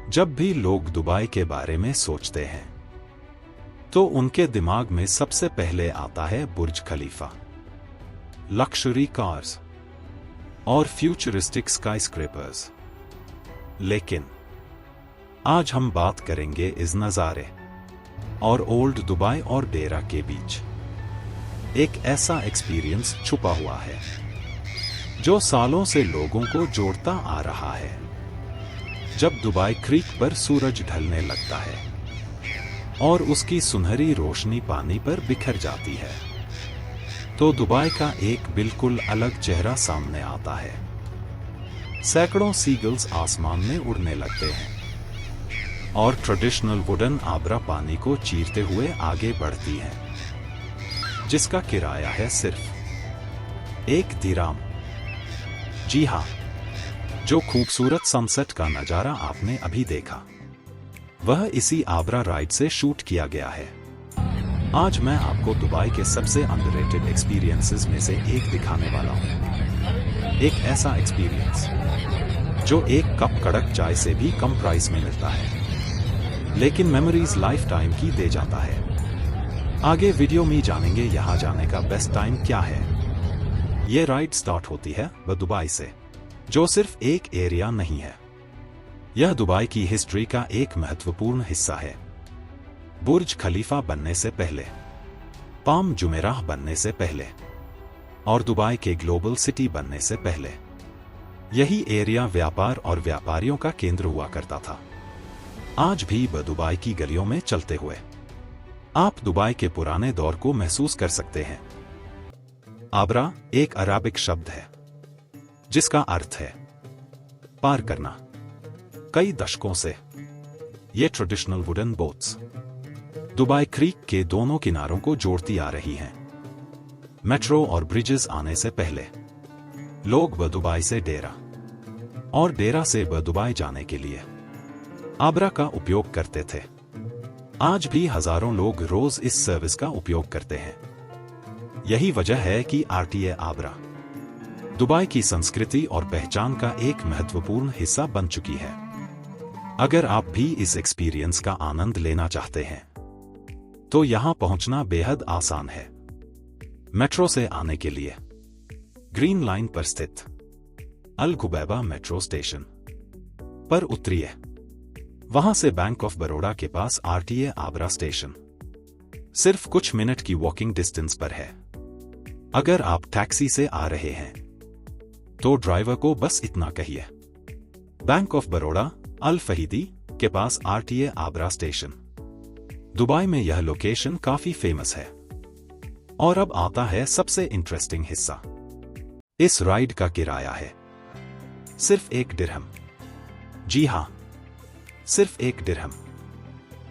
जब भी लोग दुबई के बारे में सोचते हैं तो उनके दिमाग में सबसे पहले आता है बुर्ज खलीफा, लक्जरी कार्स और फ्यूचरिस्टिक स्काईस्क्रेपर्स। लेकिन आज हम बात करेंगे इस नज़ारे और ओल्ड दुबई और डेरा के बीच एक ऐसा एक्सपीरियंस छुपा हुआ है जो सालों से लोगों को जोड़ता आ रहा है। जब दुबई क्रीक पर सूरज ढलने लगता है और उसकी सुनहरी रोशनी पानी पर बिखर जाती है तो दुबई का एक बिल्कुल अलग चेहरा सामने आता है। सैकड़ों सीगल्स आसमान में उड़ने लगते हैं और ट्रेडिशनल वुडन आबरा पानी को चीरते हुए आगे बढ़ती है, जिसका किराया है सिर्फ 1 दिराम। जी हाँ, जो खूबसूरत सनसेट का नजारा आपने अभी देखा वह इसी आबरा राइड से शूट किया गया है। आज मैं आपको दुबई के सबसे अंडररेटेड एक्सपीरियंसेस में से एक दिखाने वाला हूँ। एक ऐसा एक्सपीरियंस जो एक कप कड़क चाय से भी कम प्राइस में मिलता है, लेकिन मेमोरीज लाइफ टाइम की दे जाता है। आगे वीडियो में जानेंगे यहाँ जाने का बेस्ट टाइम क्या है। ये राइड स्टार्ट होती है वह दुबई से, जो सिर्फ एक एरिया नहीं है, यह दुबई की हिस्ट्री का एक महत्वपूर्ण हिस्सा है। बुर्ज खलीफा बनने से पहले, पाम जुमेराह बनने से पहले और दुबई के ग्लोबल सिटी बनने से पहले यही एरिया व्यापार और व्यापारियों का केंद्र हुआ करता था। आज भी दुबई की गलियों में चलते हुए आप दुबई के पुराने दौर को महसूस कर सकते हैं। आबरा एक अराबिक शब्द है जिसका अर्थ है पार करना। कई दशकों से ये traditional wooden boats Dubai creek के दोनों किनारों को जोड़ती आ रही हैं। मेट्रो और ब्रिजेस आने से पहले लोग दुबई से डेरा और डेरा से दुबई जाने के लिए आबरा का उपयोग करते थे। आज भी हजारों लोग रोज इस सर्विस का उपयोग करते हैं। यही वजह है कि आरटीए आबरा दुबई की संस्कृति और पहचान का एक महत्वपूर्ण हिस्सा बन चुकी है। अगर आप भी इस एक्सपीरियंस का आनंद लेना चाहते हैं तो यहां पहुंचना बेहद आसान है। मेट्रो से आने के लिए ग्रीन लाइन पर स्थित अल खुबैबा मेट्रो स्टेशन पर उतरिए। वहां से बैंक ऑफ बड़ौदा के पास आरटीए आबरा स्टेशन सिर्फ कुछ मिनट की वॉकिंग डिस्टेंस पर है। अगर आप टैक्सी से आ रहे हैं तो ड्राइवर को बस इतना कहिए, बैंक ऑफ बड़ौदा अल फहीदी के पास आरटीए आबरा स्टेशन। दुबई में यह लोकेशन काफी फेमस है। और अब आता है सबसे इंटरेस्टिंग हिस्सा। इस राइड का किराया है सिर्फ 1 दिरहम। जी हां, सिर्फ 1 दिरहम,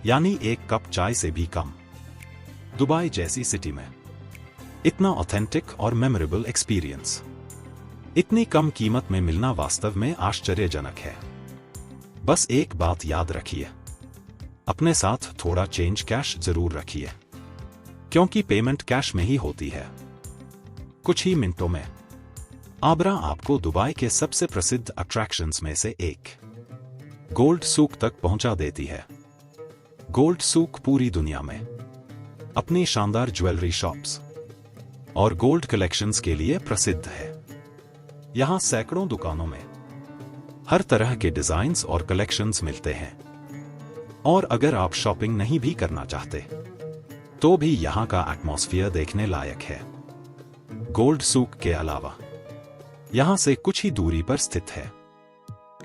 यानी 1 कप चाय से भी कम। दुबई जैसी सिटी में इतना ऑथेंटिक और मेमोरेबल एक्सपीरियंस इतनी कम कीमत में मिलना वास्तव में आश्चर्यजनक है। बस एक बात याद रखिए, अपने साथ थोड़ा चेंज कैश जरूर रखिए, क्योंकि पेमेंट कैश में ही होती है। कुछ ही मिनटों में आबरा आपको दुबई के सबसे प्रसिद्ध अट्रैक्शंस में से एक गोल्ड सूक तक पहुंचा देती है। गोल्ड सूक पूरी दुनिया में अपनी शानदार ज्वेलरी शॉप्स और गोल्ड कलेक्शंस के लिए प्रसिद्ध है। यहां सैकड़ों दुकानों में हर तरह के डिजाइन्स और कलेक्शंस मिलते हैं। और अगर आप शॉपिंग नहीं भी करना चाहते तो भी यहां का एटमॉस्फेयर देखने लायक है। गोल्ड सूक के अलावा यहां से कुछ ही दूरी पर स्थित है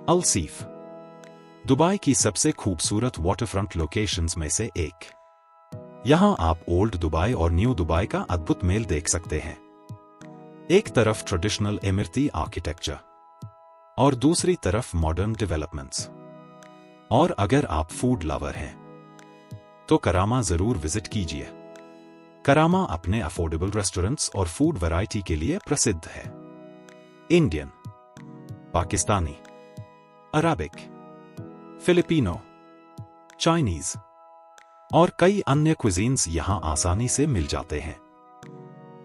अल सीफ, दुबई की सबसे खूबसूरत वाटरफ्रंट लोकेशंस में से एक। यहां आप ओल्ड दुबई और न्यू दुबई का अद्भुत मेल देख सकते हैं। एक तरफ ट्रेडिशनल इमरती आर्किटेक्चर और दूसरी तरफ मॉडर्न डेवलपमेंट्स। और अगर आप फूड लवर हैं तो करामा जरूर विजिट कीजिए। करामा अपने अफोर्डेबल रेस्टोरेंट्स और फूड वैरायटी के लिए प्रसिद्ध है। Indian, Pakistani, Arabic, Filipino, Chinese और कई अन्य क्विजीन्स यहां आसानी से मिल जाते हैं,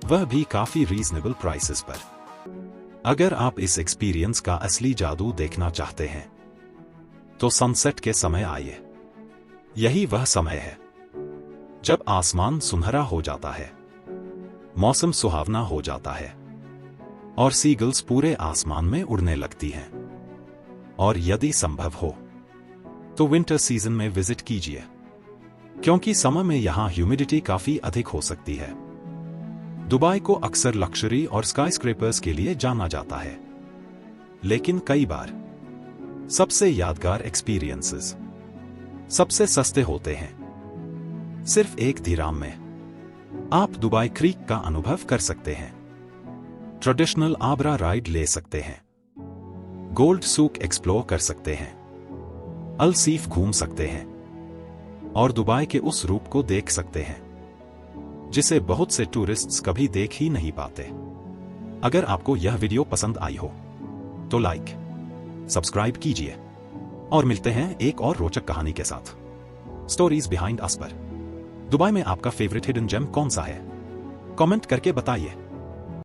वह भी काफी रीजनेबल प्राइसेस पर। अगर आप इस एक्सपीरियंस का असली जादू देखना चाहते हैं तो सनसेट के समय आइए। यही वह समय है जब आसमान सुनहरा हो जाता है, मौसम सुहावना हो जाता है और सीगल्स पूरे आसमान में उड़ने लगती हैं। और यदि संभव हो तो विंटर सीजन में विजिट कीजिए, क्योंकि समर में यहां ह्यूमिडिटी काफी अधिक हो सकती है। दुबई को अक्सर लक्जरी और स्काईस्क्रेपर्स के लिए जाना जाता है, लेकिन कई बार सबसे यादगार एक्सपीरियंसेस सबसे सस्ते होते हैं। सिर्फ 1 दिराम में आप दुबई क्रीक का अनुभव कर सकते हैं, ट्रेडिशनल आबरा राइड ले सकते हैं, गोल्ड सूक एक्सप्लोर कर सकते हैं, अल सीफ घूम सकते हैं और दुबई के उस रूप को देख सकते हैं जिसे बहुत से टूरिस्ट्स कभी देख ही नहीं पाते। अगर आपको यह वीडियो पसंद आई हो तो लाइक, सब्सक्राइब कीजिए और मिलते हैं एक और रोचक कहानी के साथ स्टोरीज बिहाइंड अस पर। दुबई में आपका फेवरेट हिडन जेम कौन सा है? कमेंट करके बताइए।